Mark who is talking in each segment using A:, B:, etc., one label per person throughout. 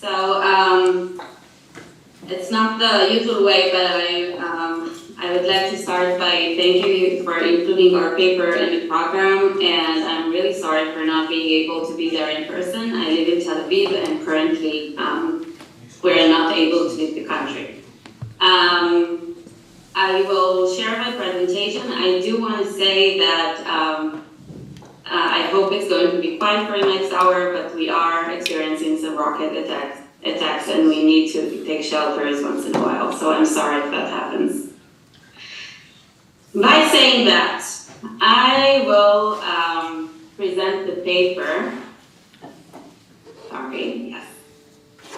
A: So it's not the usual way, but I would like to start by thanking you for including our paper in the program, and I'm really sorry for not being able to be there in person. I live in Tel Aviv, and currently we're not able to leave the country. I will share my presentation. I do want to say that I hope it's going to be quiet for the next hour, but we are experiencing some rocket attacks, and we need to take shelters once in a while, so I'm sorry if that happens. By saying that, I will present the paper. Sorry, yes.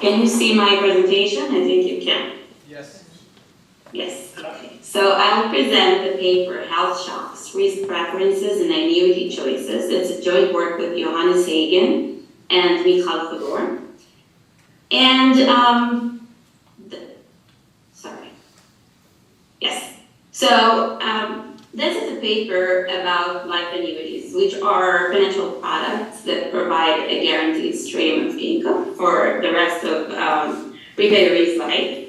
A: Can you see my presentation? I think you can.
B: Yes.
A: Yes, okay. So I'll present the paper, Health Shocks, Risk Preferences and Annuity Choices. It's a joint work with Johannes Hagen and Michal Fedor. And, sorry. Yes. So this is a paper about life annuities, which are financial products that provide a guaranteed stream of income for the rest of retirees' life.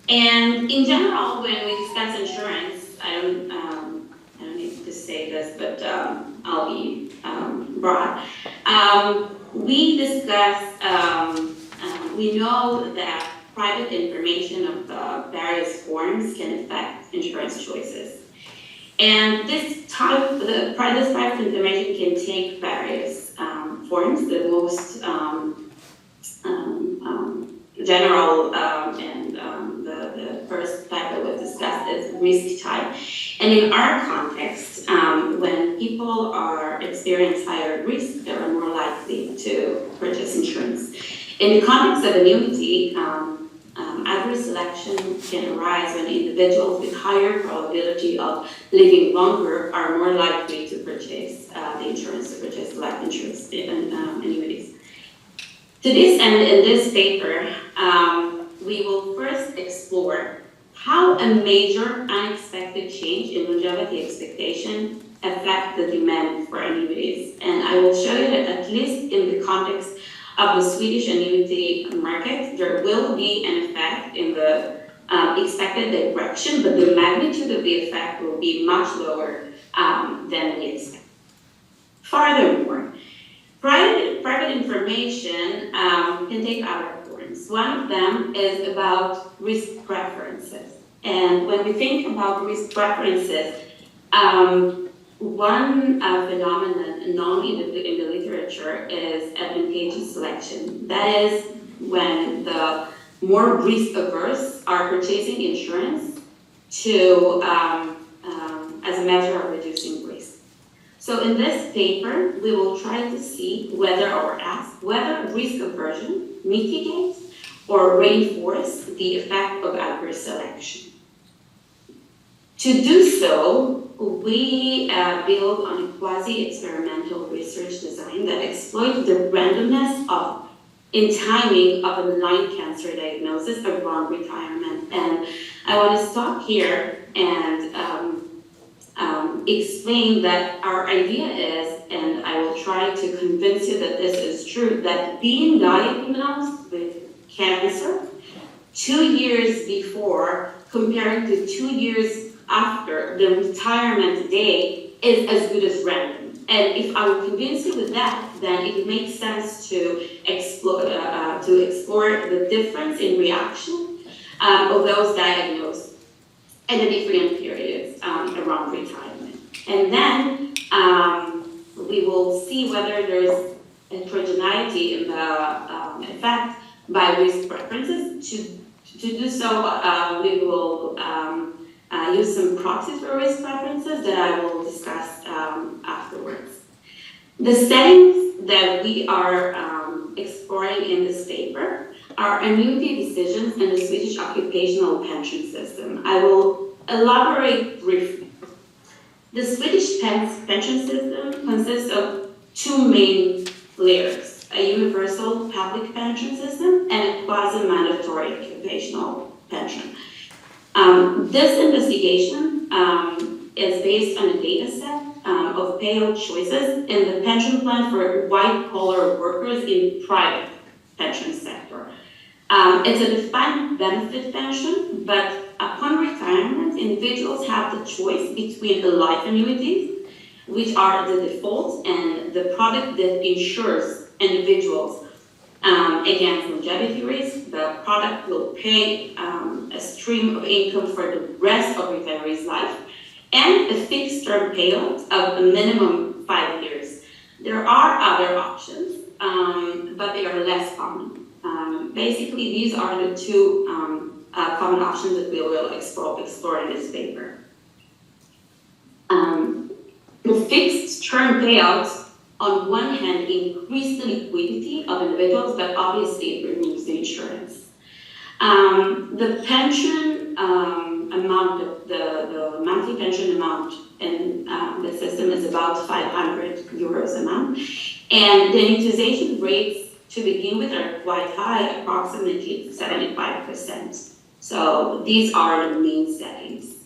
A: And in general, when we discuss insurance, I don't need to say this, but I'll be broad. We discuss, we know that private information of the various forms can affect insurance choices. And this type of information can take various forms. The most general and the first type that was discussed is risk type. And in our context, when people experience higher risk, they are more likely to purchase insurance. In the context of annuity, adverse selection can arise when individuals with higher probability of living longer are more likely to purchase the insurance, to purchase life insurance annuities. To this end, in this paper, we will first explore how a major unexpected change in longevity expectation affect the demand for annuities. And I will show you that at least in the context of the Swedish annuity market, there will be an effect in the expected direction, but the magnitude of the effect will be much lower than we expect. Furthermore, private information can take other forms. One of them is about risk preferences. And when we think about risk preferences, one phenomenon known in the literature is advantageous selection. That is when the more risk-averse are purchasing insurance to as a measure of reducing risk. So in this paper, we will try to see whether or ask whether risk aversion mitigates or reinforces the effect of adverse selection. To do so, we build on a quasi-experimental research design that exploits the randomness in timing of a lung cancer diagnosis around retirement. And I want to stop here and explain that our idea is, and I will try to convince you that this is true, that being diagnosed with cancer 2 years before compared to 2 years after the retirement day is as good as random. And if I will convince you with that, then it makes sense to explore the difference in reaction of those diagnosed at the different periods around retirement. And then we will see whether there's heterogeneity in the effect by risk preferences. To do so, we will use some proxies for risk preferences that I will discuss afterwards. The settings that we are exploring in this paper are annuity decisions and the Swedish occupational pension system. I will elaborate briefly. The Swedish pension system consists of two main layers, a universal public pension system and a quasi-mandatory occupational pension. This investigation is based on a data set of payout choices in the pension plan for white-collar workers in private pension sector. It's a defined benefit pension, but upon retirement, individuals have the choice between the life annuities, which are the default, and the product that insures individuals against longevity risk. The product will pay a stream of income for the rest of retiree's life, and a fixed term payout of a minimum 5 years. There are other options, but they are less common. Basically, these are the two common options that we will explore in this paper. The fixed term payouts, on one hand, increase the liquidity of individuals, but obviously it removes the insurance. The pension amount, the monthly pension amount in the system is about 500 euros a month, and the utilization rates to begin with are quite high, approximately 75%. So these are the main settings.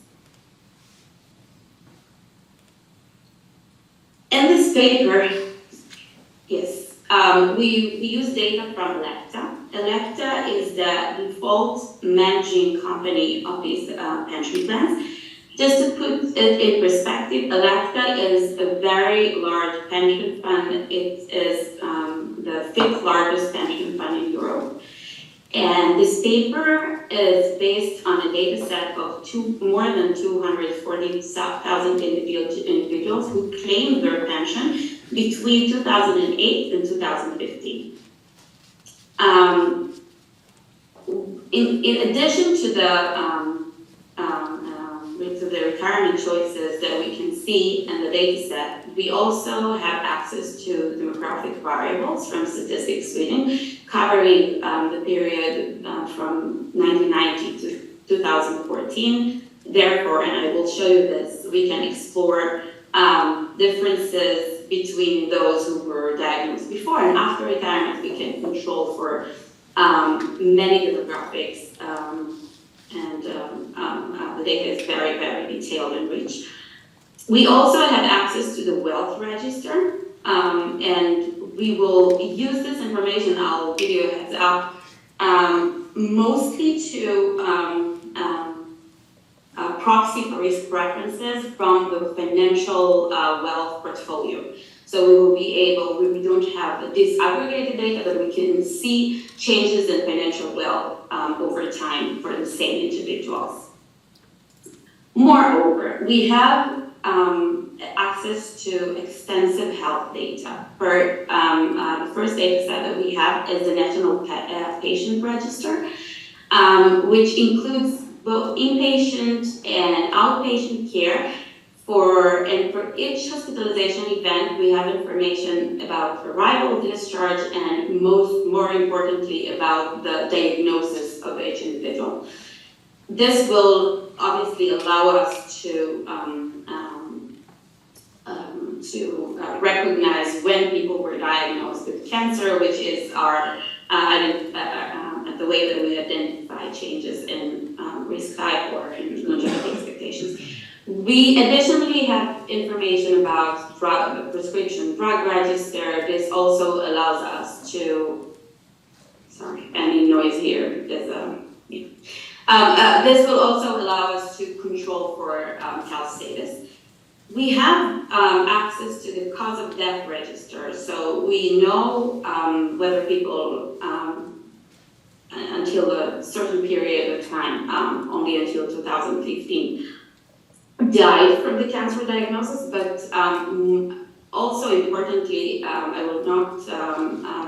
A: In this paper, yes, we use data from Electa. Electa is the default managing company of these pension plans. Just to put it in perspective, Electa is a very large pension fund. It is the fifth largest pension fund in Europe. And this paper is based on a data set of more than 240,000 individuals who claimed their pension between 2008 and 2015. In addition to the retirement choices that we can see in the data set, we also have access to demographic variables from Statistics Sweden, covering the period from 1990 to 2014. Therefore, and I will show you this, we can explore differences between those who were diagnosed before and after retirement. We can control for many demographics, and the data is very, very detailed and rich. We also have access to the wealth register, and we will use this information, I'll give you a heads up, mostly to proxy for risk preferences from the financial wealth portfolio. So we will be able, we don't have disaggregated data, but we can see changes in financial wealth over time for the same individuals. Moreover, we have access to extensive health data. For the first data set that we have is the National Patient Register, which includes both inpatient and outpatient care. For each hospitalization event, we have information about arrival, discharge, and more importantly, about the diagnosis of each individual. This will obviously allow us to recognize when people were diagnosed with cancer, which is our the way that we identify changes in risk type or in longevity expectations. We additionally have information about prescription drug register. This also allows us to, sorry, any noise here. This will also allow us to control for health status. We have access to the cause of death register, so we know whether people until a certain period of time, only until 2015, died from the cancer diagnosis, but also importantly, I will not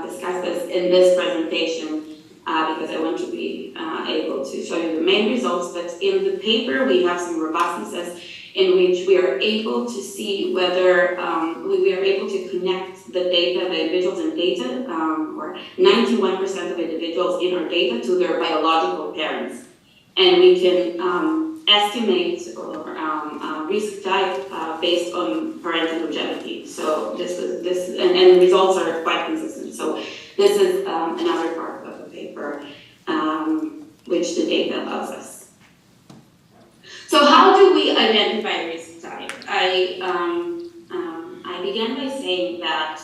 A: discuss this in this presentation because I want to be able to show you the main results, but in the paper we have some robustnesses in which we are able to see whether we are able to connect the data, the individuals in data, or 91% of individuals in our data to their biological parents. And we can estimate or risk type based on parental longevity. So and results are quite consistent. So this is another part of the paper which the data allows us. So how do we identify risk type? I began by saying that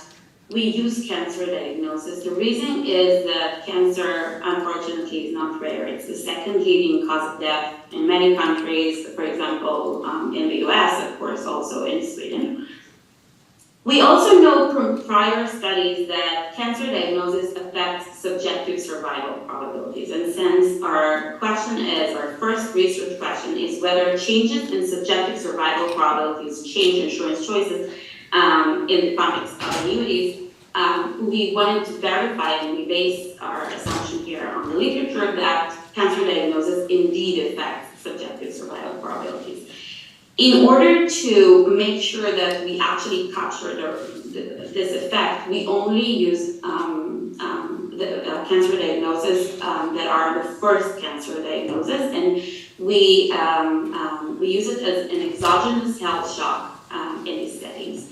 A: we use cancer diagnosis. The reason is that cancer, unfortunately, is not rare. It's the second leading cause of death in many countries, for example, in the US, of course, also in Sweden. We also know from prior studies that cancer diagnosis affects subjective survival probabilities. And since our first research question is whether changes in subjective survival probabilities change insurance choices in the context of annuities, we wanted to verify, and we base our assumption here on the literature, that cancer diagnosis indeed affects subjective survival probabilities. In order to make sure that we actually capture this effect, we only use the cancer diagnosis that are the first cancer diagnosis, and we use it as an exogenous health shock in these settings.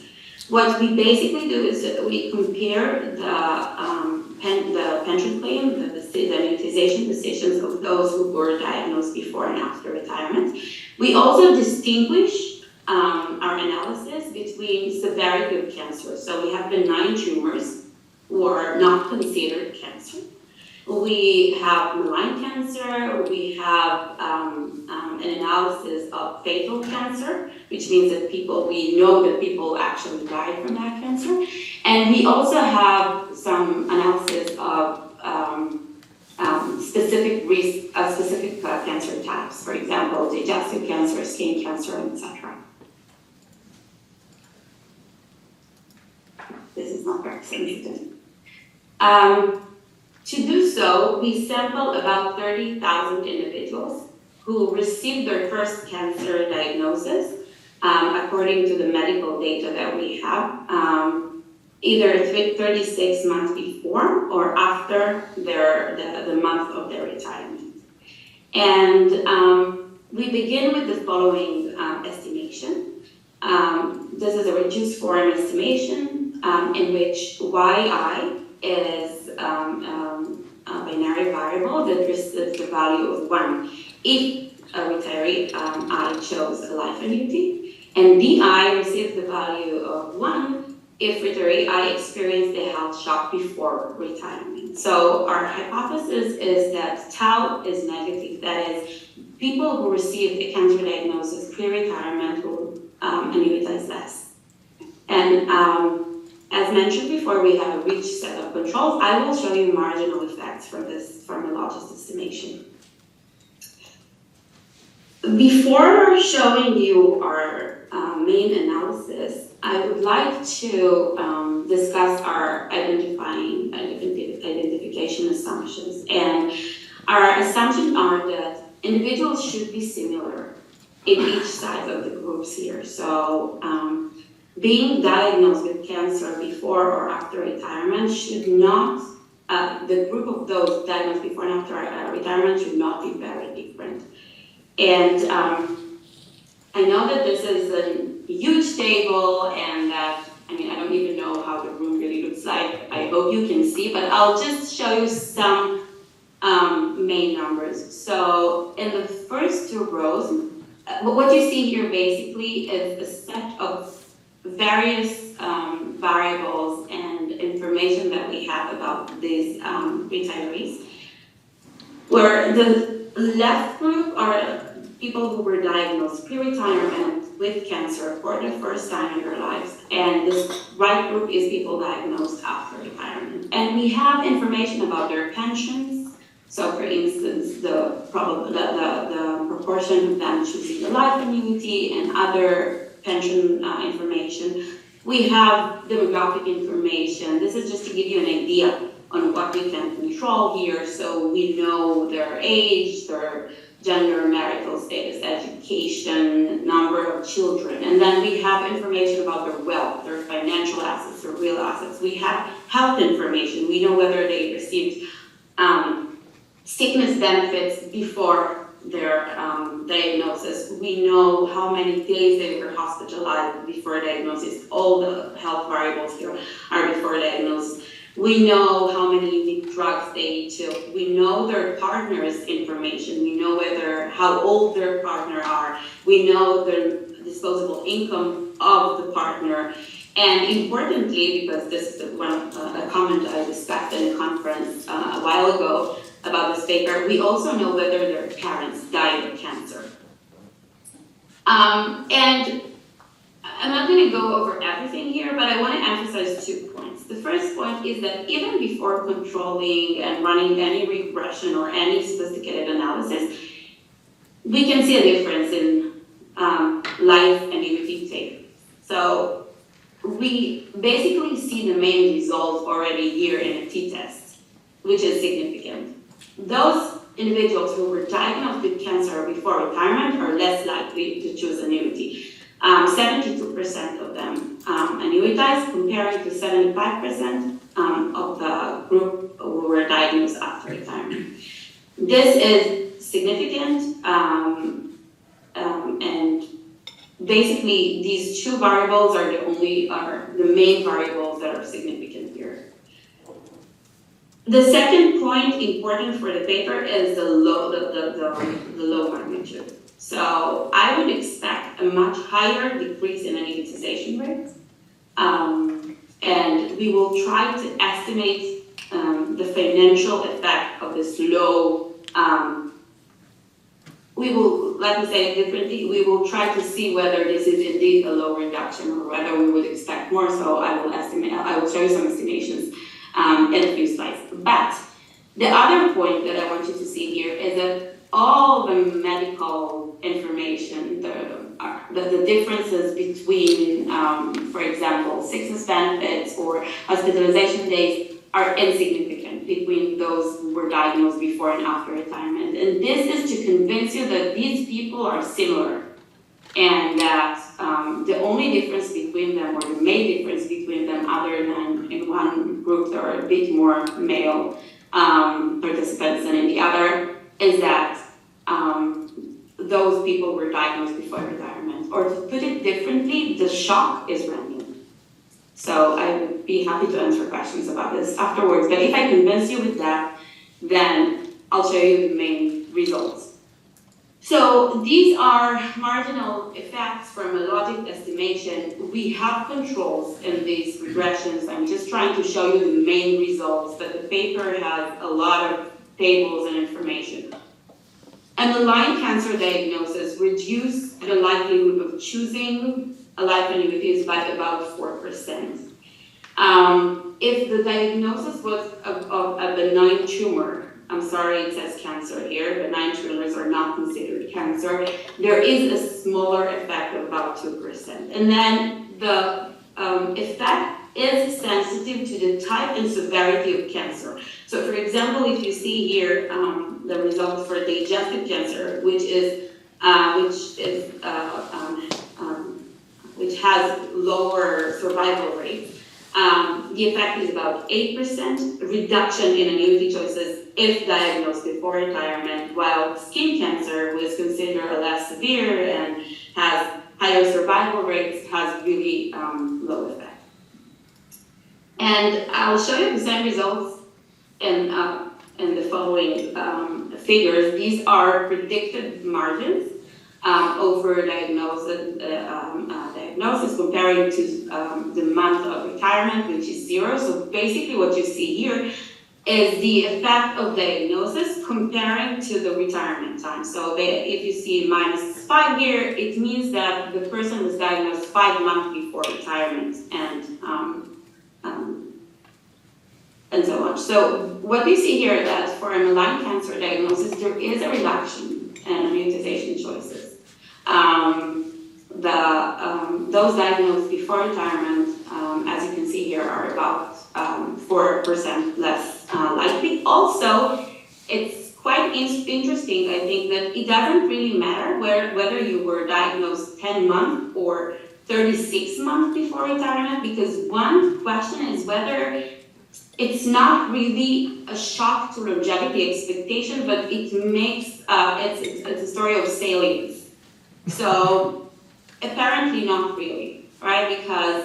A: What we basically do is we compare the pension claim, the annuitization decisions of those who were diagnosed before and after retirement. We also distinguish our analysis between severity of cancer. So we have benign tumors who are not considered cancer. We have malign cancer. We have an analysis of fatal cancer, which means that we know that people actually die from that cancer. And we also have some analysis of specific risk of specific cancer types, for example, digestive cancer, skin cancer, etc. This is not very sensitive. To do so, we sampled about 30,000 individuals who received their first cancer diagnosis according to the medical data that we have. Either 36 months before or after the month of their retirement. And we begin with the following estimation. This is a reduced form estimation in which yi is a binary variable that receives the value of 1 if a retiree I chose a life annuity, and di receives the value of 1 if retiree I experienced a health shock before retirement. So our hypothesis is that tau is negative. That is, people who received a cancer diagnosis pre-retirement will annuitize less. And as mentioned before, we have a rich set of controls. I will show you marginal effects from the largest estimation. Before showing you our main analysis, I would like to discuss our identification assumptions. And our assumptions are that individuals should be similar in each side of the groups here. So being diagnosed with cancer before or after retirement should not, the group of those diagnosed before and after retirement should not be very different. And I know that this is a huge table and that, I don't even know how the room really looks like. I hope you can see, but I'll just show you some main numbers. So in the first two rows, what you see here basically is a set of various variables and information that we have about these retirees, where the left group are people who were diagnosed pre-retirement with cancer for the first time in their lives, and this right group is people diagnosed after retirement. And we have information about their pensions. So, for instance, the proportion of them choosing the life annuity and other pension information. We have demographic information. This is just to give you an idea on what we can control here. So we know their age, their gender, marital status, education, number of children. And then we have information about their wealth, their financial assets, their real assets. We have health information. We know whether they received sickness benefits before their diagnosis. We know how many days they were hospitalized before diagnosis. All the health variables here are before diagnosis. We know how many unique drugs they took. We know their partner's information. We know how old their partner are. We know the disposable income of the partner. And importantly, because this is a comment I discussed in a conference a while ago about this paper, we also know whether their parents died of cancer. And I'm not going to go over everything here, but I want to emphasize 2 points. The first point is that even before controlling and running any regression or any sophisticated analysis, we can see a difference in life and annuity data. So we basically see the main results already here in a t-test, which is significant. Those individuals who were diagnosed with cancer before retirement are less likely to choose annuity. 72% of them annuitized, comparing to 75% of the group who were diagnosed after retirement. This is significant, and basically these 2 variables are the main variables that are significant here. The second point important for the paper is the low magnitude. So I would expect a much higher decrease in annuitization rates, and we will try to estimate the financial effect of this low. We will, let me say it differently, we will try to see whether this is indeed a low reduction or whether we would expect more. So I will show you some estimations in a few slides. But the other point that I want you to see here is that all the medical information, the differences between, for example, sickness benefits or hospitalization days are insignificant between those who were diagnosed before and after retirement. And this is to convince you that these people are similar and that the only difference between them, or the main difference between them, other than in one group there are a bit more male participants than in the other, is that those people were diagnosed before retirement. Or to put it differently, the shock is random. So I would be happy to answer questions about this afterwards. But if I convince you with that, then I'll show you the main results. So these are marginal effects from a logic estimation. We have controls in these regressions. I'm just trying to show you the main results, but the paper has a lot of tables and information. And the line cancer diagnosis reduced the likelihood of choosing a life annuities by about 4%. If the diagnosis was of a benign tumor, I'm sorry it says cancer here, benign tumors are not considered cancer, there is a smaller effect of about 2%. And then the effect is sensitive to the type and severity of cancer. So for example, if you see here the results for digestive cancer, which has lower survival rates, the effect is about 8% reduction in annuity choices if diagnosed before retirement, while skin cancer was considered less severe and has higher survival rates, has really low effect. And I'll show you the same results in the following figures. These are predicted margins over diagnosis comparing to the month of retirement, which is 0. So basically what you see here is the effect of diagnosis comparing to the retirement time. So if you see -5 here, it means that the person was diagnosed 5 months before retirement, and so on. So what we see here is that for a malign cancer diagnosis, there is a reduction in annuitization choices. Those diagnosed before retirement, as you can see here, are about 4% less likely. Also, it's quite interesting, I think, that it doesn't really matter whether you were diagnosed 10 months or 36 months before retirement, because one question is whether it's not really a shock to longevity expectation, but it makes, it's a story of salience. So apparently not really, right? Because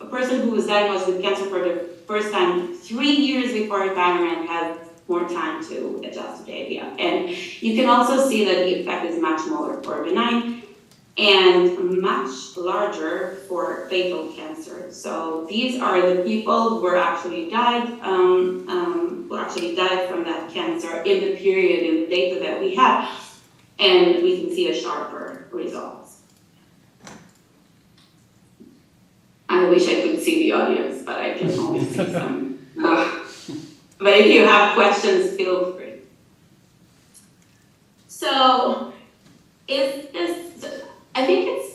A: a person who was diagnosed with cancer for the first time 3 years before retirement has more time to adjust to the idea. And you can also see that the effect is much smaller for benign. and much larger for fatal cancer. So these are the people who actually died, from that cancer in the period in the data that we have, and we can see a sharper results. I wish I could see the audience, but I can only see some. But if you have questions, feel free. So, I think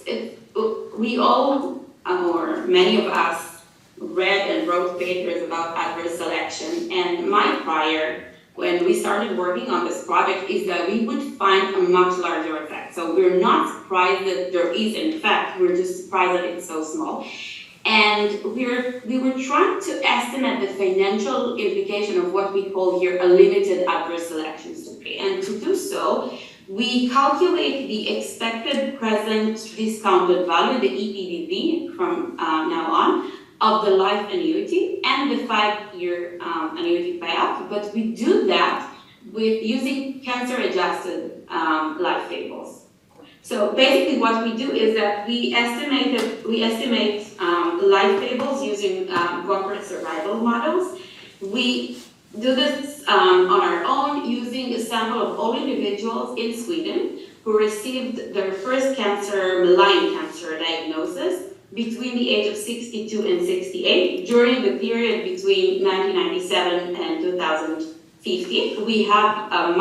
A: we all, or many of us, read and wrote papers about adverse selection, and my prior, when we started working on this project, is that we would find a much larger effect. So we're not surprised that there is, in fact, we're just surprised that it's so small. And we were trying to estimate the financial implication of what we call here a limited adverse selection study. And to do so, we calculate the expected present discounted value, the EPDV, from now on, of the life annuity and the 5-year annuity payout. But we do that with using cancer-adjusted life tables. So basically what we do is that we estimate life tables using corporate survival models. We do this on our own using a sample of all individuals in Sweden who received their first malign cancer diagnosis between the age of 62 and 68 during the period between 1997 and 2015. We have a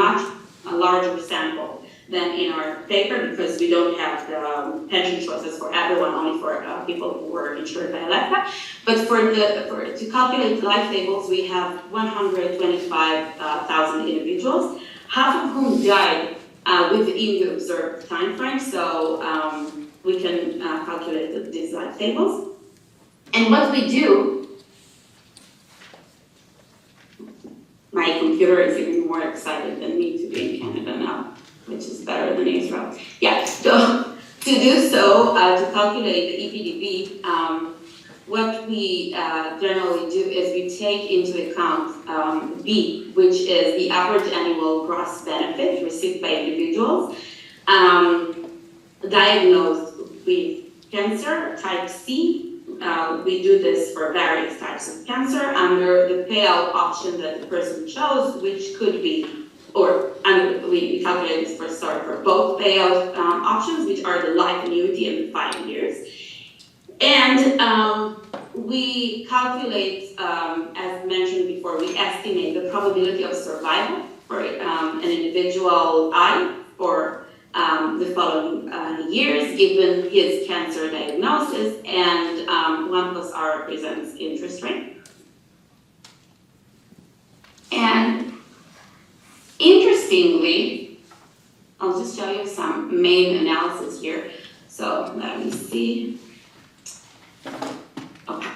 A: larger sample than in our paper because we don't have the pension choices for everyone, only for people who were insured by ELECTA. But to calculate life tables, we have 125,000 individuals, half of whom died within the observed time frame. So we can calculate these life tables. And what we do, my computer is even more excited than me to be in Canada now, which is better than Israel. Yeah, so to do so, to calculate the EPDV, what we generally do is we take into account B, which is the average annual gross benefit received by individuals diagnosed with cancer type C. We do this for various types of cancer under the payout option that the person chose, which could be we calculate this for both payout options, which are the life annuity and the 5 years. And we calculate, as mentioned before, we estimate the probability of survival for an individual I for the following years, given his cancer diagnosis, and 1 plus R represents interest rate. And interestingly, I'll just show you some main analysis here. So let me see. Okay.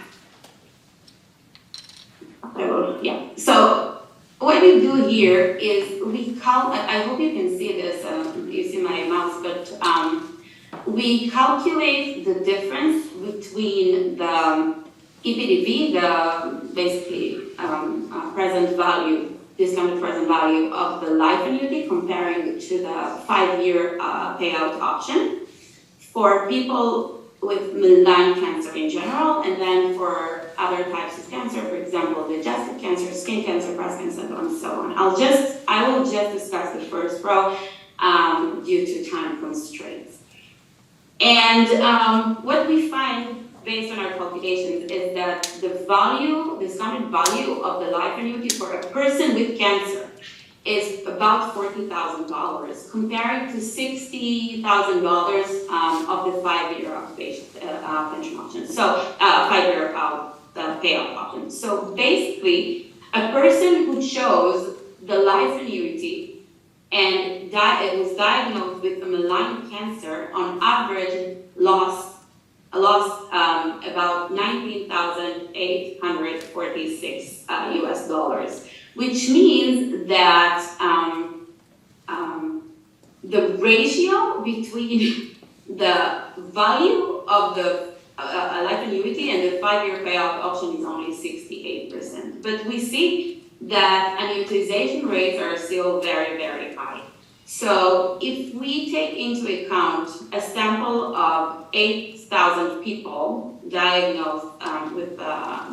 A: So what we do here is I hope you can see this, you see my mouse, but we calculate the difference between the EPDV, the basically present value, discounted present value of the life annuity comparing to the 5-year payout option for people with malign cancer in general, and then for other types of cancer, for example, digestive cancer, skin cancer, breast cancer, and so on. I will just discuss the first row due to time constraints. And what we find based on our calculations is that the discounted value of the life annuity for a person with cancer is about $40,000, comparing to $60,000 of the 5-year pension option. So 5-year payout option. So basically, a person who chose the life annuity and was diagnosed with a malign cancer, on average, lost about $19,846 US, which means that the ratio between the value of the life annuity and the 5-year payout option is only 68%. But we see that annuitization rates are still very, very high. So if we take into account a sample of 8,000 people diagnosed with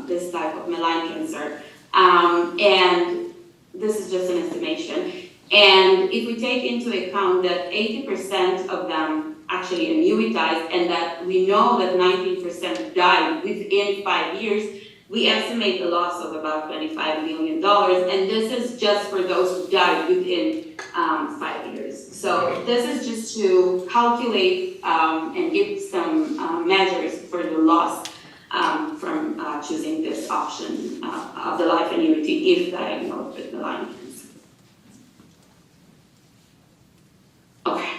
A: this type of malign cancer, and this is just an estimation, and if we take into account that 80% of them actually annuitized, and that we know that 19% died within 5 years, we estimate the loss of about $25 million, and this is just for those who died within 5 years. So this is just to calculate and give some measures for the loss from choosing this option of the life annuity if diagnosed with malign cancer. Okay.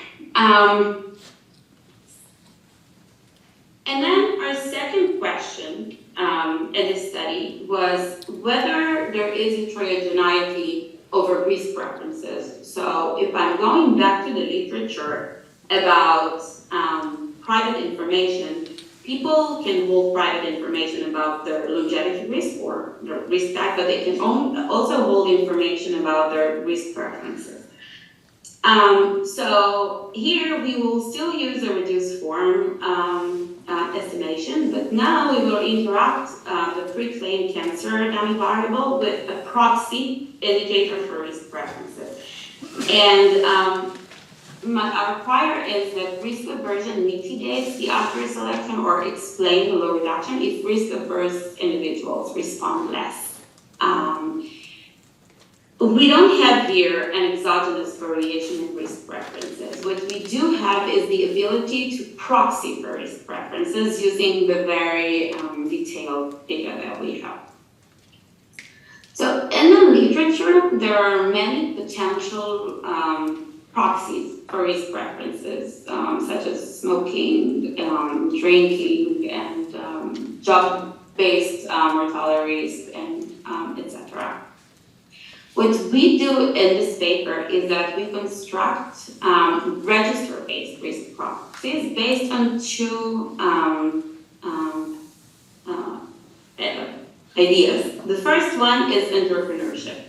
A: And then our second question in this study was whether there is heterogeneity over risk preferences. So if I'm going back to the literature about private information, people can hold private information about their longevity risk or their risk type, but they can also hold information about their risk preferences. So here we will still use a reduced form estimation, but now we will interact the pre-claimed cancer dummy variable with a proxy indicator for risk preferences. And our prior is that risk aversion mitigates the adverse selection or explains the low reduction if risk averse individuals respond less. We don't have here an exogenous variation in risk preferences. What we do have is the ability to proxy for risk preferences using the very detailed data that we have. So in the literature, there are many potential proxies for risk preferences, such as smoking, drinking, and job-based mortality risk, and etc. What we do in this paper is that we construct register-based risk proxies based on two ideas. The first one is entrepreneurship.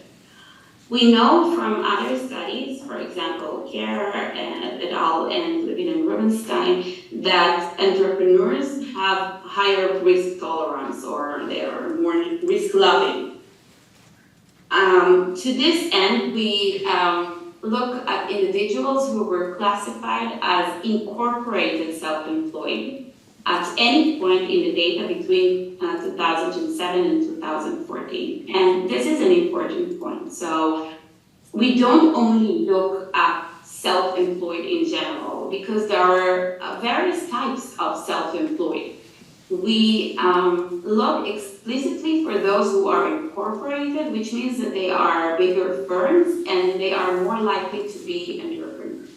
A: We know from other studies, for example, Kerr and et al. And Levin and Rubenstein, that entrepreneurs have higher risk tolerance or they are more risk-loving. To this end, we look at individuals who were classified as incorporated self-employed at any point in the data between 2007 and 2014. And this is an important point. So we don't only look at self-employed in general, because there are various types of self-employed. We look explicitly for those who are incorporated, which means that they are bigger firms and they are more likely to be entrepreneurs.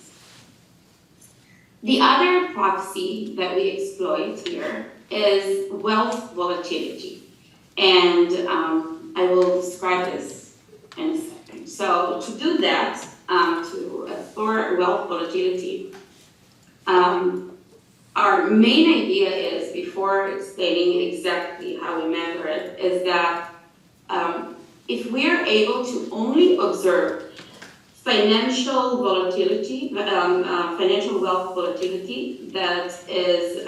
A: The other proxy that we exploit here is wealth volatility. And I will describe this in a second. So to do that, to explore wealth volatility, our main idea is, before explaining exactly how we measure it, is that if we're able to only observe financial volatility, financial wealth volatility that is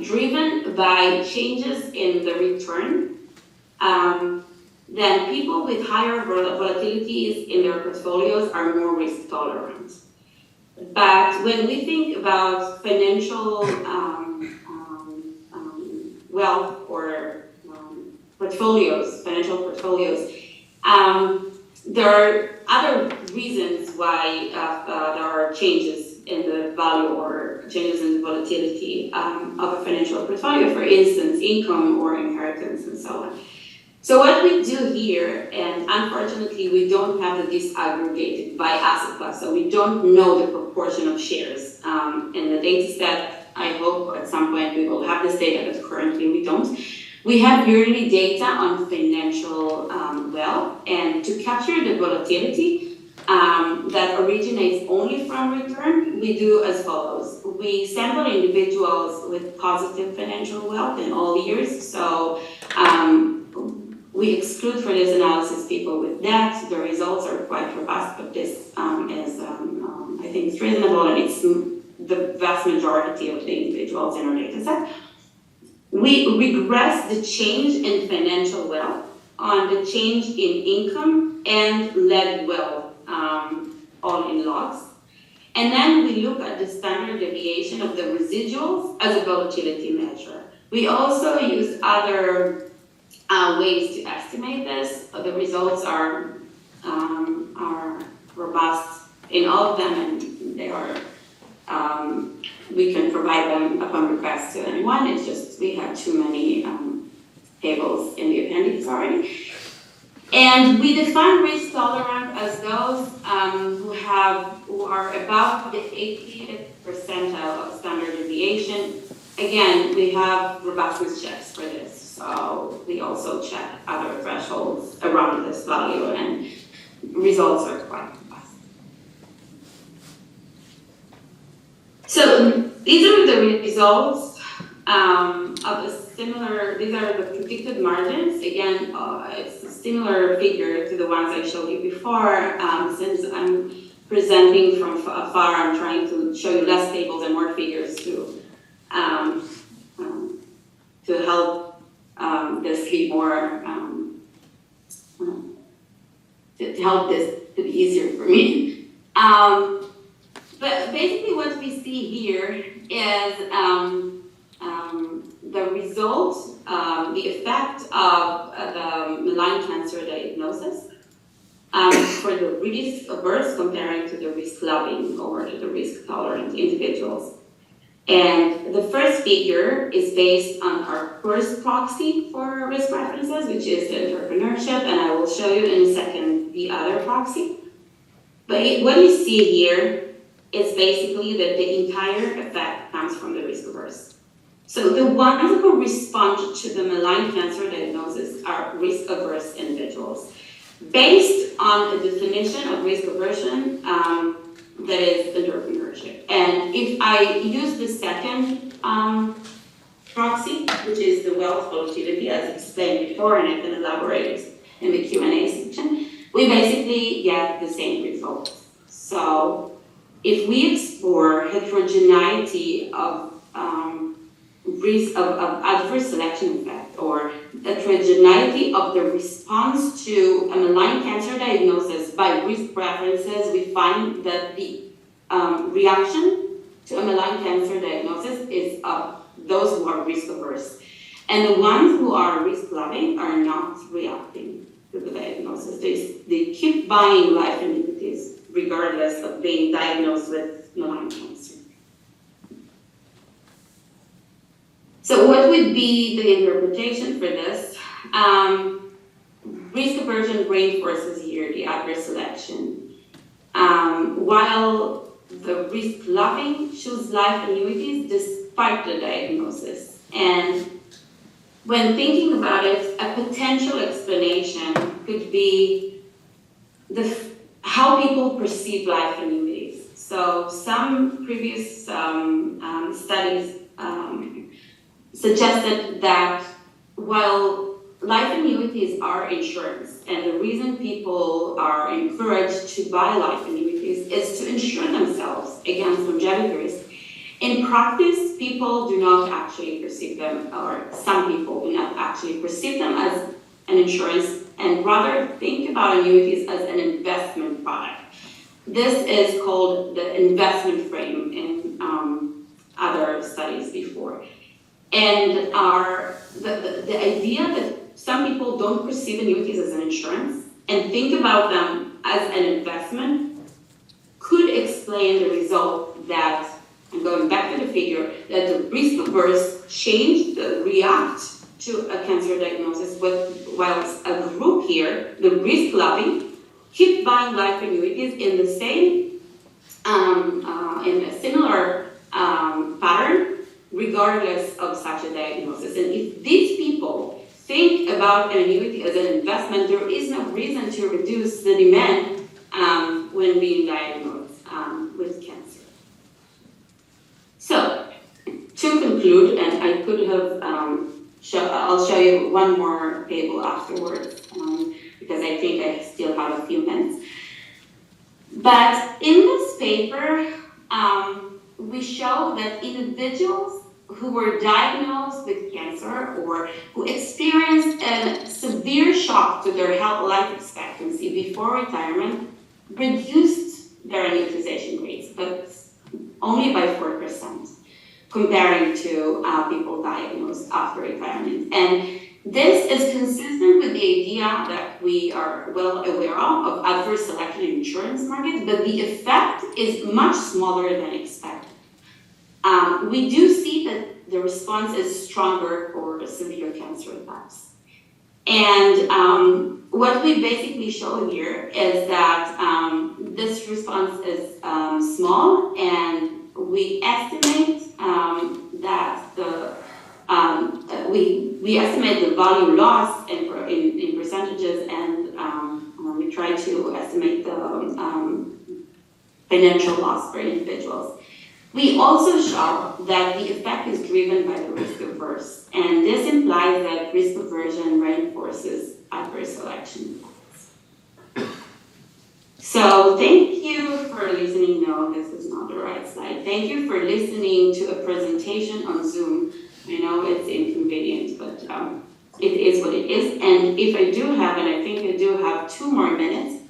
A: driven by changes in the return, then people with higher volatilities in their portfolios are more risk tolerant. But when we think about financial wealth or portfolios, financial portfolios, there are other reasons why there are changes in the value or changes in the volatility of a financial portfolio, for instance, income or inheritance and so on. So what we do here, and unfortunately we don't have the disaggregated by asset class, so we don't know the proportion of shares in the data set. I hope at some point we will have this data, but currently we don't. We have yearly data on financial wealth, and to capture the volatility that originates only from return, we do as follows. We sample individuals with positive financial wealth in all years. So We exclude for this analysis people with debt. The results are quite robust, but this is, I think it's reasonable, and it's the vast majority of the individuals in our data set. We regress the change in financial wealth on the change in income and lead wealth, all in logs. And then we look at the standard deviation of the residuals as a volatility measure. We also use other ways to estimate this. The results are robust in all of them, and they are, we can provide them upon request to anyone. It's just we have too many tables in the appendix already. And we define risk tolerant as those who are above the 80th percentile of standard deviation. Again, we have robustness checks for this, so we also check other thresholds around this value, and results are quite robust. So these are the results of a similar, these are the predicted margins. Again, it's a similar figure to the ones I showed you before. Since I'm presenting from afar, I'm trying to show you less tables and more figures to help this be more, to help this to be easier for me. But basically what we see here is the result, the effect of the malign cancer diagnosis for the risk averse comparing to the risk loving or to the risk tolerant individuals. And the first figure is based on our first proxy for risk preferences, which is the entrepreneurship, and I will show you in a second the other proxy. But what you see here is basically that the entire effect comes from the risk averse. So the ones who respond to the malign cancer diagnosis are risk averse individuals. Based on a definition of risk aversion, that is entrepreneurship. And if I use the second proxy, which is the wealth volatility, as explained before, and I can elaborate in the Q&A section, we basically get the same results. So if we explore heterogeneity of risk of adverse selection effect, or heterogeneity of the response to a malign cancer diagnosis by risk preferences, we find that the reaction to a malign cancer diagnosis is of those who are risk averse. And the ones who are risk loving are not reacting to the diagnosis. They keep buying life annuities regardless of being diagnosed with malign cancer. So what would be the interpretation for this? Risk aversion reinforces here the adverse selection. While the risk loving choose life annuities despite the diagnosis. And when thinking about it, a potential explanation could be how people perceive life annuities. So some previous studies suggested that while life annuities are insurance, and the reason people are encouraged to buy life annuities is to insure themselves against longevity risk, in practice, people do not actually perceive them, or some people do not actually perceive them as an insurance, and rather think about annuities as an investment product. This is called the investment frame in other studies before. And the idea that some people don't perceive annuities as an insurance and think about them as an investment could explain the result that, and going back to the figure, that the risk averse react to a cancer diagnosis, whilst a group here, the risk loving, keep buying life annuities in the same, in a similar pattern, regardless of such a diagnosis. And if these people think about an annuity as an investment, there is no reason to reduce the demand when being diagnosed with cancer. So, to conclude, and I could have I'll show you one more table afterwards, because I think I still have a few minutes. But in this paper, we show that individuals who were diagnosed with cancer or who experienced a severe shock to their health life expectancy before retirement reduced their annuitization rates, but only by 4%, comparing to people diagnosed after retirement. And this is consistent with the idea that we are well aware of adverse selection in insurance market, but the effect is much smaller than expected. We do see that the response is stronger for severe cancer types. And what we basically show here is that this response is small, and we estimate that we estimate the value loss in percentages, and we try to estimate the financial loss for individuals. We also show that the effect is driven by the risk averse, and this implies that risk aversion reinforces adverse selection. So thank you for listening. No, this is not the right slide. Thank you for listening to a presentation on Zoom. I know it's inconvenient, but it is what it is. And if I do have, and I think I do have 2 more minutes,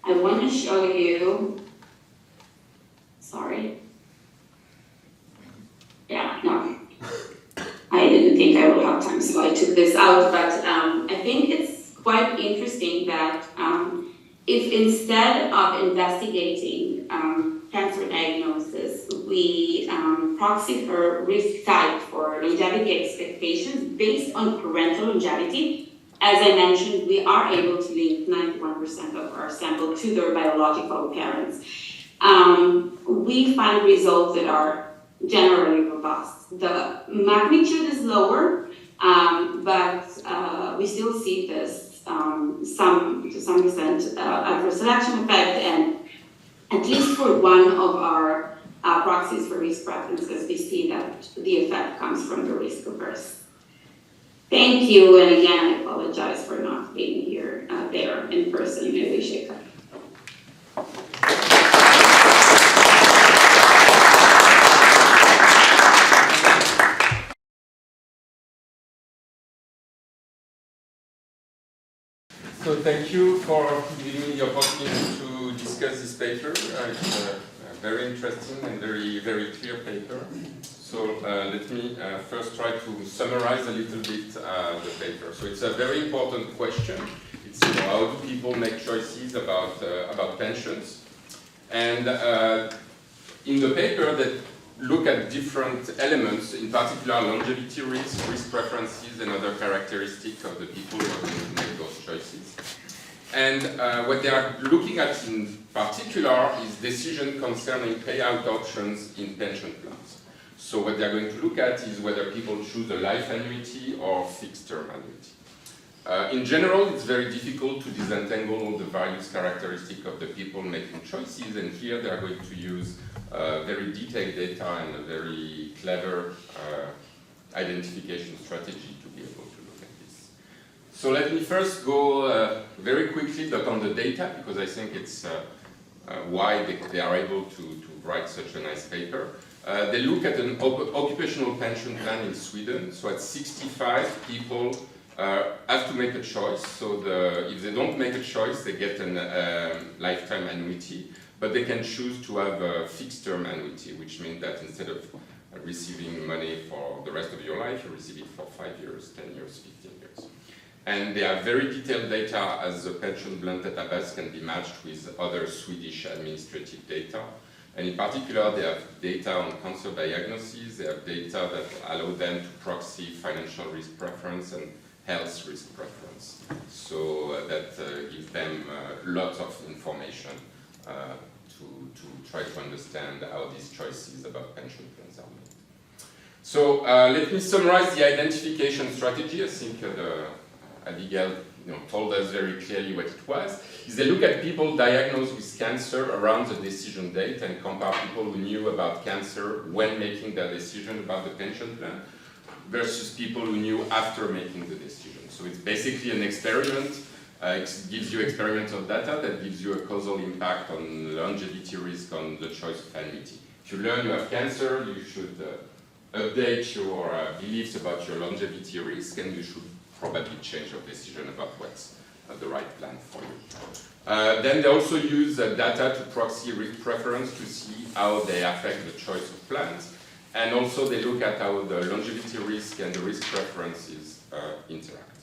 A: I want to show you, sorry. Yeah, no, I didn't think I would have time, so I took this out, but I think it's quite interesting that if instead of investigating cancer diagnosis, we proxy for risk type for longevity expectations based on parental longevity, as I mentioned, we are able to link 91% of our sample to their biological parents. We find results that are generally robust. The magnitude is lower, but we still see this to some extent adverse selection effect, and at least for one of our proxies for risk preferences, we see that the effect comes from the risk averse. Thank you, and again, I apologize for not being here there in person. I wish I could.
B: So thank you for giving me the opportunity to discuss this paper. It's a very interesting and very clear paper. So let me first try to summarize a little bit the paper. So it's a very important question. It's how do people make choices about pensions? And in the paper that look at different elements, in particular longevity risk preferences, and other characteristics of the people who are going to make those choices. And what they are looking at in particular is decision concerning payout options in pension plans. So what they are going to look at is whether people choose a life annuity or fixed-term annuity. In general, it's very difficult to disentangle all the various characteristics of the people making choices, and here they are going to use very detailed data and a very clever identification strategy to be able to look at this. So let me first go very quickly but on the data, because I think it's why they are able to write such a nice paper. They look at an occupational pension plan in Sweden. So at 65, people have to make a choice. So if they don't make a choice, they get a lifetime annuity. But they can choose to have a fixed-term annuity, which means that instead of receiving money for the rest of your life, you receive it for 5 years, 10 years, 15 years. And they have very detailed data, as the pension blend database can be matched with other Swedish administrative data. And in particular, they have data on cancer diagnosis, they have data that allow them to proxy financial risk preference and health risk preference. So that gives them lots of information to try to understand how these choices about pension plans are made. So let me summarize the identification strategy. I think Abigail told us very clearly what it was. Is they look at people diagnosed with cancer around the decision date and compare people who knew about cancer when making their decision about the pension plan versus people who knew after making the decision. So it's basically an experiment. It gives you experimental data that gives you a causal impact on longevity risk on the choice of annuity. If you learn you have cancer, you should update your beliefs about your longevity risk, and you should probably change your decision about what's the right plan for you. Then they also use data to proxy risk preference to see how they affect the choice of plans. And also they look at how the longevity risk and the risk preferences interact.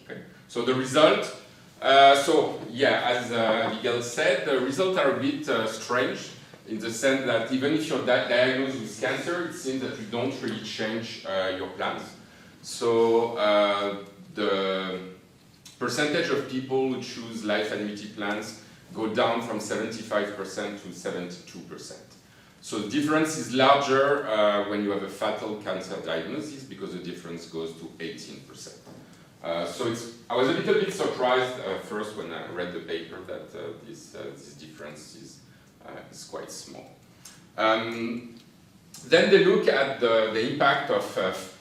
B: Okay. So the result, as Abigail said, the results are a bit strange in the sense that even if you're diagnosed with cancer, it seems that you don't really change your plans. So the percentage of people who choose life annuity plans go down from 75% to 72%. So the difference is larger when you have a fatal cancer diagnosis, because the difference goes to 18%. I was a little bit surprised first when I read the paper that this difference is quite small. Then they look at the impact of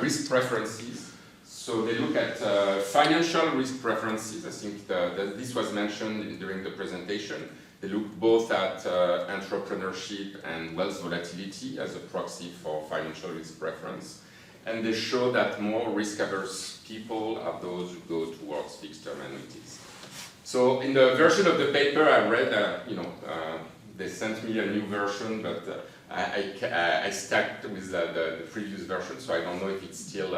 B: risk preferences. So they look at financial risk preferences. I think that this was mentioned during the presentation. They look both at entrepreneurship and wealth volatility as a proxy for financial risk preference. And they show that more risk-averse people are those who go towards fixed-term annuities. So in the version of the paper I read, they sent me a new version, but I stuck with the previous version, so I don't know if it's still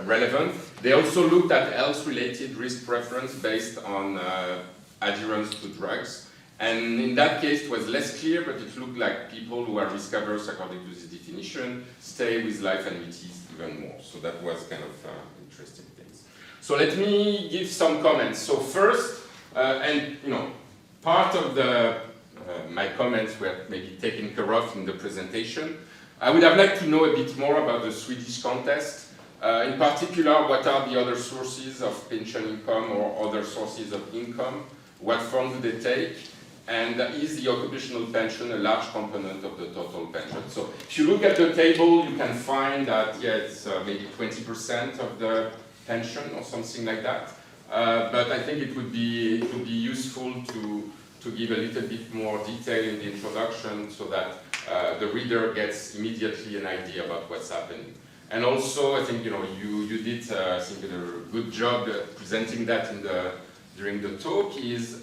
B: relevant. They also looked at health-related risk preference based on adherence to drugs. And in that case, it was less clear, but it looked like people who are risk-averse, according to this definition, stay with life annuities even more. So that was kind of interesting things. So let me give some comments. So first, part of my comments were maybe taken care of in the presentation. I would have liked to know a bit more about the Swedish contest. In particular, what are the other sources of pension income or other sources of income? What form do they take? And is the occupational pension a large component of the total pension? So if you look at the table, you can find that, it's maybe 20% of the pension or something like that. But I think it would be useful to give a little bit more detail in the introduction so that the reader gets immediately an idea about what's happening. And also, I think you did I think a good job presenting that during the talk. Is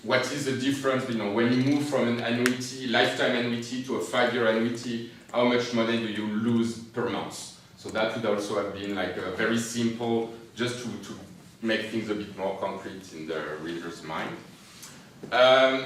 B: what is the difference, when you move from an annuity, lifetime annuity, to a 5-year annuity, how much money do you lose per month? So that would also have been like a very simple, just to make things a bit more concrete in the reader's mind.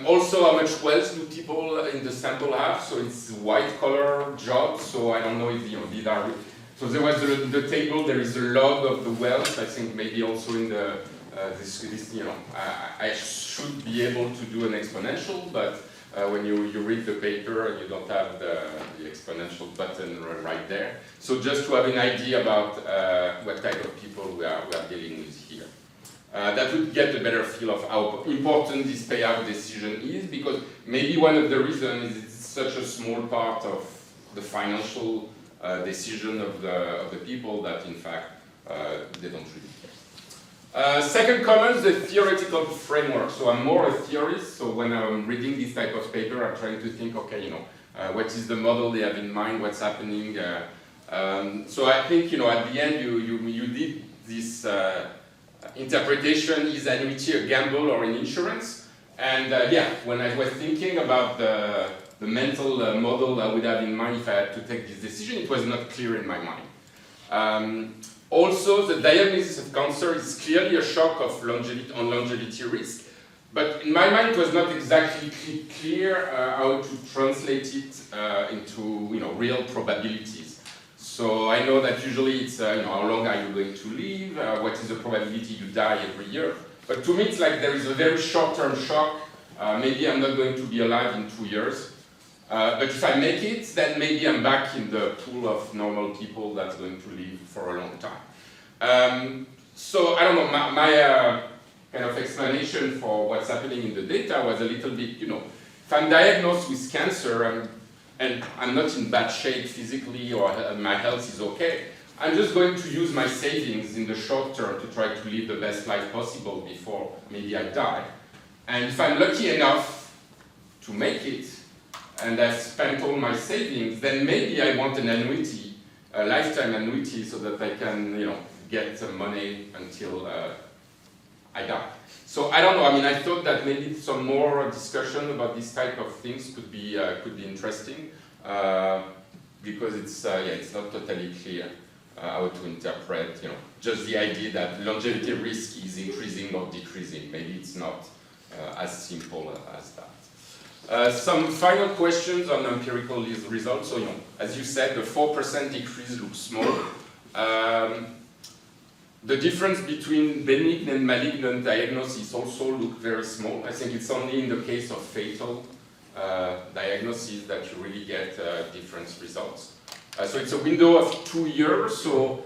B: Also, how much wealth do people in the sample have? So it's white-collar jobs, so I don't know if these are... So there was the table, there is a log of the wealth. I think maybe also in the I should be able to do an exponential, but when you read the paper, you don't have the exponential button right there. So just to have an idea about what type of people we are dealing with here. That would get a better feel of how important this payout decision is, because maybe one of the reasons is it's such a small part of the financial decision of the people that in fact they don't really care. Second comment, the theoretical framework. So I'm more a theorist, so when I'm reading this type of paper, I'm trying to think, okay, what is the model they have in mind, what's happening. So I think, at the end, you did this interpretation, is annuity a gamble or an insurance? And when I was thinking about the mental model I would have in mind if I had to take this decision, it was not clear in my mind. Also, the diagnosis of cancer is clearly a shock of longevity risk, but in my mind it was not exactly clear how to translate it into real probabilities. So I know that usually it's how long are you going to live, what is the probability you die every year, but to me it's like there is a very short-term shock, maybe I'm not going to be alive in 2 years. But if I make it, then maybe I'm back in the pool of normal people that's going to live for a long time. So I don't know, my kind of explanation for what's happening in the data was a little bit, if I'm diagnosed with cancer, and I'm not in bad shape physically or my health is okay, I'm just going to use my savings in the short term to try to live the best life possible before maybe I die. And if I'm lucky enough to make it, and I've spent all my savings, then maybe I want an annuity, a lifetime annuity, so that I can, get some money until I die. So I don't know. I mean, I thought that maybe some more discussion about this type of things could be interesting, because it's not totally clear how to interpret, just the idea that longevity risk is increasing or decreasing. Maybe it's not as simple as that. Some final questions on empirical results. So, as you said, the 4% decrease looks small. The difference between benign and malignant diagnosis also look very small. I think it's only in the case of fatal diagnosis that you really get different results. So it's a window of 2 years. So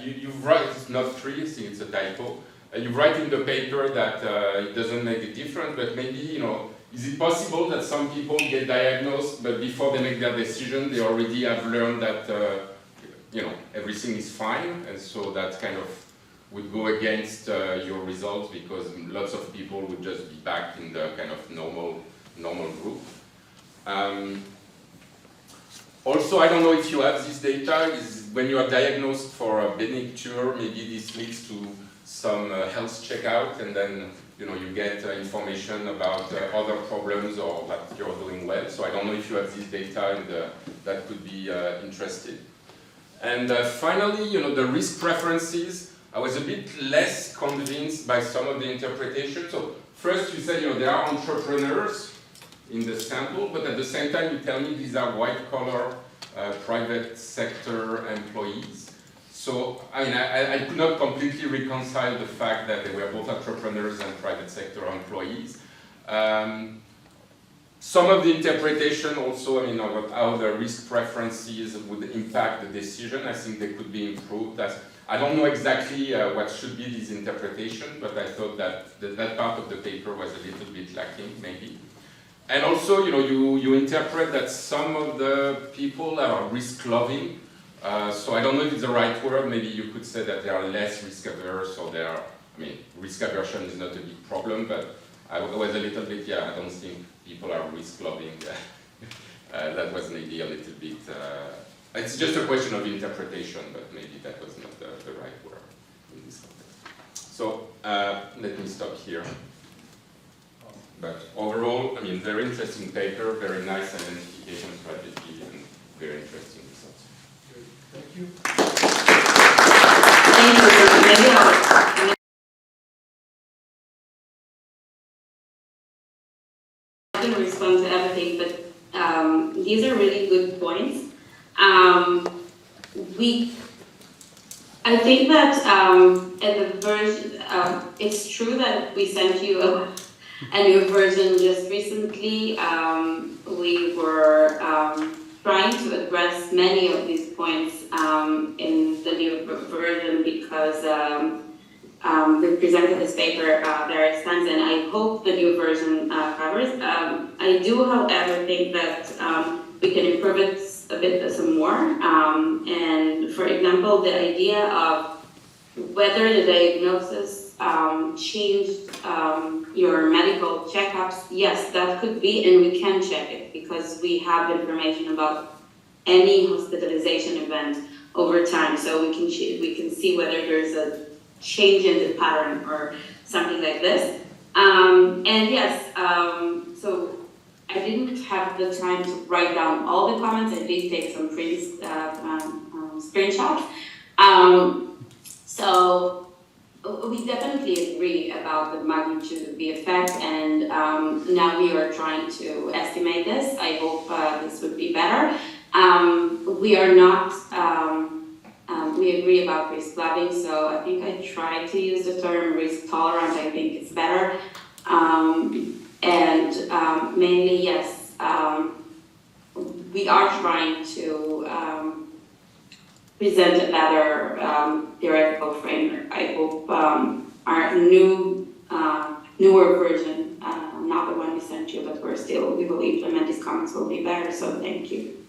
B: you write, it's not 3, I think it's a typo. You write in the paper that it doesn't make a difference, but maybe, is it possible that some people get diagnosed, but before they make their decision, they already have learned that, everything is fine, and so that kind of would go against your results, because lots of people would just be back in the kind of normal group. Also, I don't know if you have this data, is when you are diagnosed for a benign tumor, maybe this leads to some health checkout, and then you get information about other problems or that you're doing well. So I don't know if you have this data, and that could be interesting. And finally, the risk preferences, I was a bit less convinced by some of the interpretations. So first you said, there are entrepreneurs in the sample, but at the same time you tell me these are white-collar private sector employees. So, I could not completely reconcile the fact that they were both entrepreneurs and private sector employees. Some of the interpretation also, of how the risk preferences would impact the decision, I think they could be improved. I don't know exactly what should be this interpretation, but I thought that that part of the paper was a little bit lacking, maybe. And also, you interpret that some of the people are risk-loving. So I don't know if it's the right word. Maybe you could say that they are less risk-averse, or risk aversion is not a big problem, but I was a little bit, I don't think people are risk-loving. That was maybe a little bit, it's just a question of interpretation, but maybe that was not the right word in this context. So let me stop here. But overall, very interesting paper, very nice identification strategy, and very interesting results.
C: Thank you.
A: Thank you. Maybe I can respond to everything, but these are really good points. I think that at the version, it's true that we sent you a new version just recently. We were trying to address many of these points in the new version, because we presented this paper various times, and I hope the new version covers. I do, however, think that we can improve it a bit some more. And for example, the idea of whether the diagnosis changed your medical checkups, yes, that could be, and we can check it because we have information about any hospitalization event over time, so we can see whether there's a change in the pattern or something like this. And yes, so I didn't have the time to write down all the comments. I did take some screenshots. So we definitely agree about the magnitude of the effect, and now we are trying to estimate this. I hope this would be better. We are not, we agree about risk loving, so I think I tried to use the term risk tolerant. I think it's better. And mainly, yes, we are trying to present a better theoretical framework. I hope our newer version not the one we sent you, but we will implement these comments will be better, so thank you.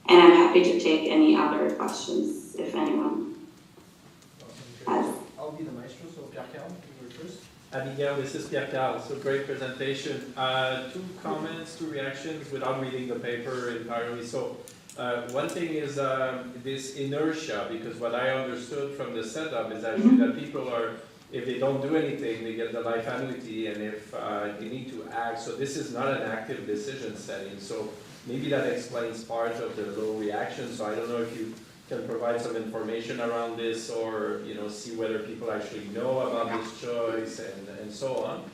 A: And I'm happy to take any other questions, if anyone has.
C: I'll be the maestro, so Pierre-Carl, you were first.
D: Abigail, this is Pierre-Carl, so great presentation. 2 comments, 2 reactions without reading the paper entirely. So one thing is this inertia, because what I understood from the setup is actually that people are, if they don't do anything, they get the life annuity, and if they need to act, so this is not an active decision setting. So maybe that explains part of the low reaction. So I don't know if you can provide some information around this, or see whether people actually know about this choice and so on.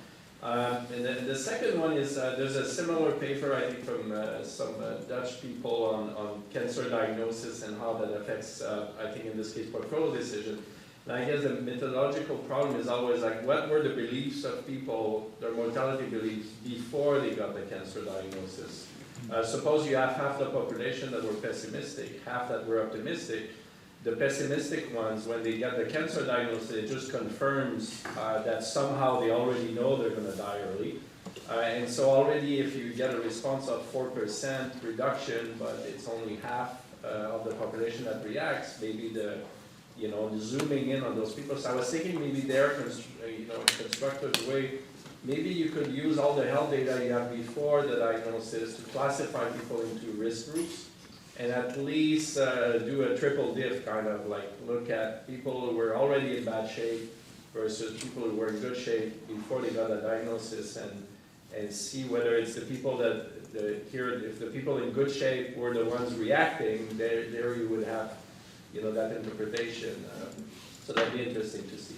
D: And then the second one is there's a similar paper, I think, from some Dutch people on cancer diagnosis and how that affects, I think in this case, portfolio decision. And I guess the methodological problem is always like, what were the beliefs of people, their mortality beliefs, before they got the cancer diagnosis? Suppose you have half the population that were pessimistic, half that were optimistic. The pessimistic ones, when they get the cancer diagnosis, it just confirms that somehow they already know they're going to die early. And so already if you get a response of 4% reduction, but it's only half of the population that reacts, maybe the zooming in on those people. So I was thinking maybe there, in a constructive way, maybe you could use all the health data you have before the diagnosis to classify people into risk groups, and at least do a triple diff, kind of like look at people who were already in bad shape versus people who were in good shape before they got a diagnosis, and see whether it's the people that, if the people in good shape were the ones reacting, there you would have that interpretation. So that'd be interesting to see.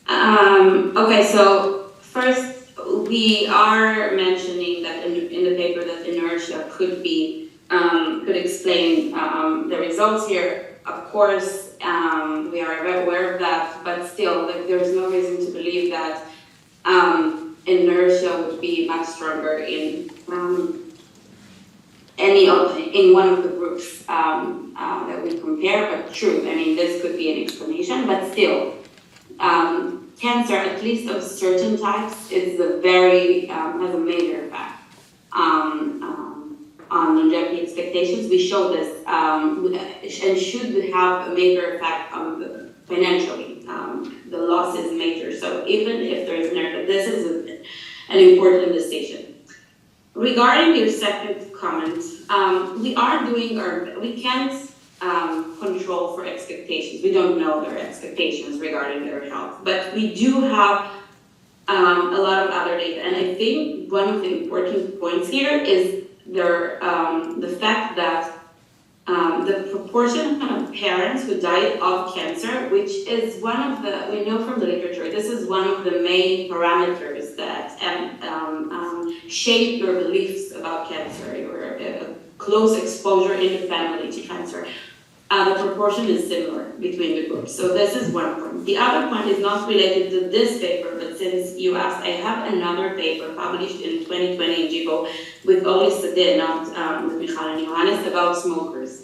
A: Okay, so first we are mentioning that in the paper that inertia could explain the results here. Of course, we are aware of that, but still, there's no reason to believe that inertia would be much stronger in one of the groups that we compare. But true, I mean, this could be an explanation, but still. Cancer, at least of certain types, is has a major effect on longevity expectations. We show this and should have a major effect on financially. The loss is major. So even if there is an error, this is an important decision. Regarding your second comment, we can't control for expectations. We don't know their expectations regarding their health, but we do have a lot of other data. And I think one of the important points here is the fact that the proportion of parents who died of cancer, which is we know from the literature, this is one of the main parameters that shape your beliefs about cancer, your close exposure in the family to cancer. The proportion is similar between the groups. So this is one point. The other point is not related to this paper, but since you asked, I have another paper published in 2020 in JIBO with Oli Sadeh, not with Michal and Johannes, about smokers.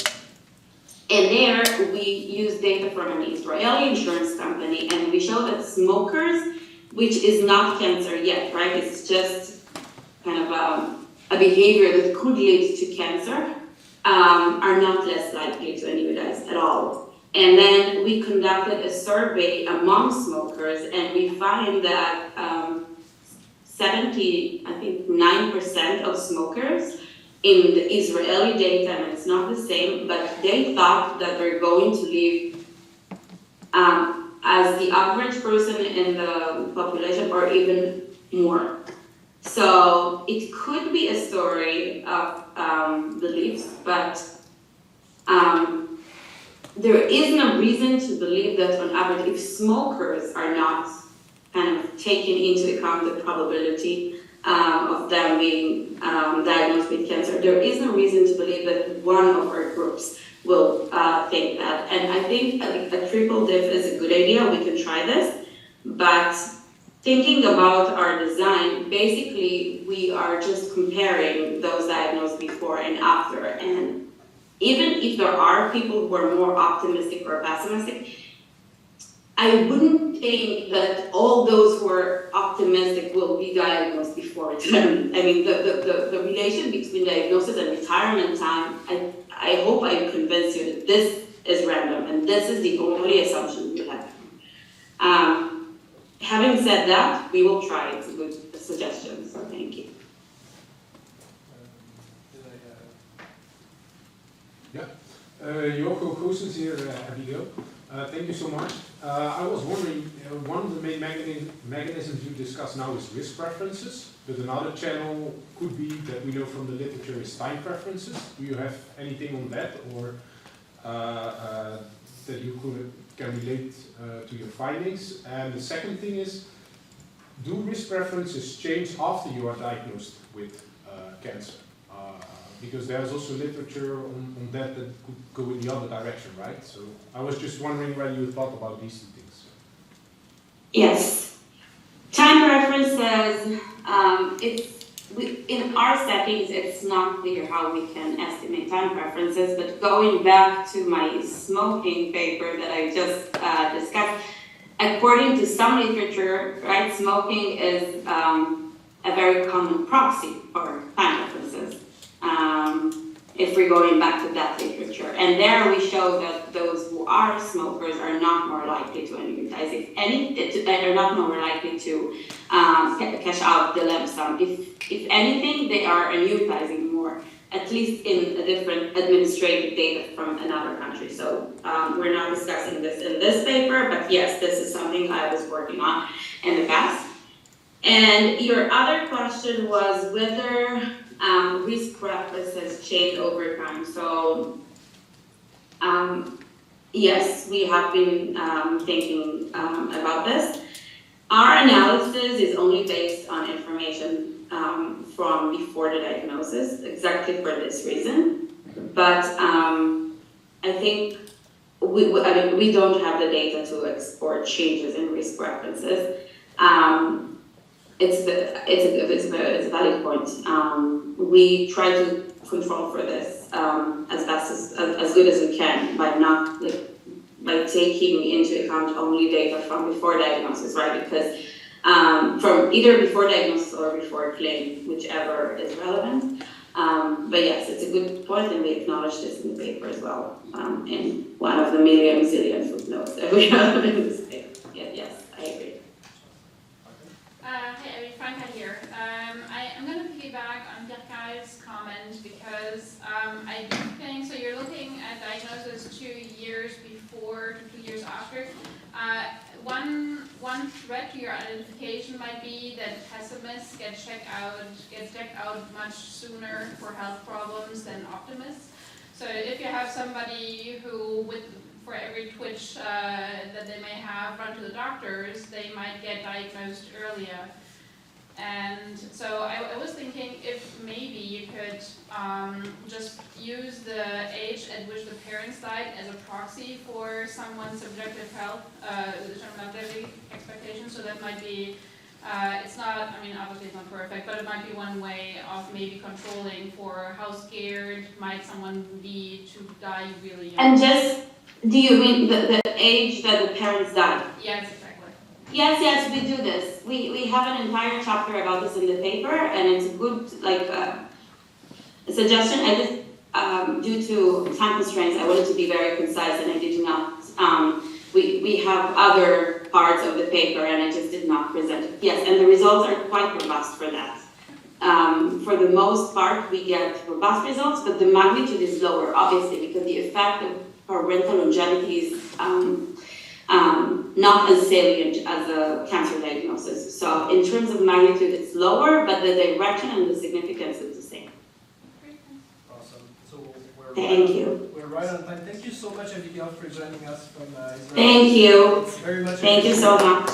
A: And there we use data from an Israeli insurance company, and we show that smokers, which is not cancer yet, right? It's just kind of a behavior that could lead to cancer, are not less likely to annuitize at all. And then we conducted a survey among smokers, and we find that 9% of smokers in the Israeli data, and it's not the same, but they thought that they're going to live as the average person in the population or even more. So it could be a story of beliefs, but there is no reason to believe that on average, if smokers are not kind of taking into account the probability of them being diagnosed with cancer, there is no reason to believe that one of our groups will think that. And I think a triple diff is a good idea. We can try this, but thinking about our design, basically we are just comparing those diagnosed before and after. And even if there are people who are more optimistic or pessimistic, I wouldn't think that all those who are optimistic will be diagnosed before retirement. I mean, the relation between diagnosis and retirement time, I hope I convinced you that this is random and this is the only assumption we have. Having said that, we will try. It's a good suggestion, so thank you.
E: Jorgo Goossens here, Abigail. Thank you so much. I was wondering, one of the main mechanisms you discuss now is risk preferences, but another channel could be that we know from the literature is time preferences. Do you have anything on that, or that you can relate to your findings? And the second thing is, do risk preferences change after you are diagnosed with cancer? Because there's also literature on that could go in the other direction, right? So I was just wondering whether you thought about these two things.
A: Yes. Time preferences, in our settings, it's not clear how we can estimate time preferences, but going back to my smoking paper that I just discussed, according to some literature, right, smoking is a very common proxy for time preferences. If we're going back to that literature. And there we show that those who are smokers are not more likely to annuitize. If any, they're not more likely to cash out the lump sum. If anything, they are annuitizing more, at least in a different administrative data from another country. So we're not discussing this in this paper, but yes, this is something I was working on in the past. And your other question was whether risk preferences change over time. So, yes, we have been thinking about this. Our analysis is only based on information from before the diagnosis, exactly for this reason. But I think we don't have the data to explore changes in risk preferences. It's a valid point. We try to control for this as good as we can by taking into account only data from before diagnosis, right? Because from either before diagnosis or before claim, whichever is relevant. But yes, it's a good point, and we acknowledge this in the paper as well, in one of the zillion footnotes that we have in this paper. Yes, I agree.
F: Hey, Franca here. I'm going to piggyback on Pierre's comment because I do think, so you're looking at diagnosis 2 years before to 2 years after. One threat to your identification might be that pessimists get checked out much sooner for health problems than optimists. So if you have somebody who for every twitch that they may have run to the doctors, they might get diagnosed earlier. And so I was thinking if maybe you could just use the age at which the parents died as a proxy for someone's subjective health, longevity expectations. So that might be, it's not, I mean, obviously it's not perfect, but it might be one way of maybe controlling for how scared might someone be to die really young.
A: And just, do you mean the age that the parents died?
F: Yes, exactly.
A: Yes, we do this. We have an entire chapter about this in the paper, and it's a good suggestion. I just, due to time constraints, I wanted to be very concise, and I did not. We have other parts of the paper, and I just did not present it. Yes, and the results are quite robust for that. For the most part, we get robust results, but the magnitude is lower, obviously, because the effect of parental longevity is not as salient as a cancer diagnosis. So in terms of magnitude, it's lower, but the direction and the significance is the same.
C: Awesome. So we're right on time. Thank you so much, Abigail, for joining us from Israel.
A: Thank you.
C: It's very much
A: Thank you so much.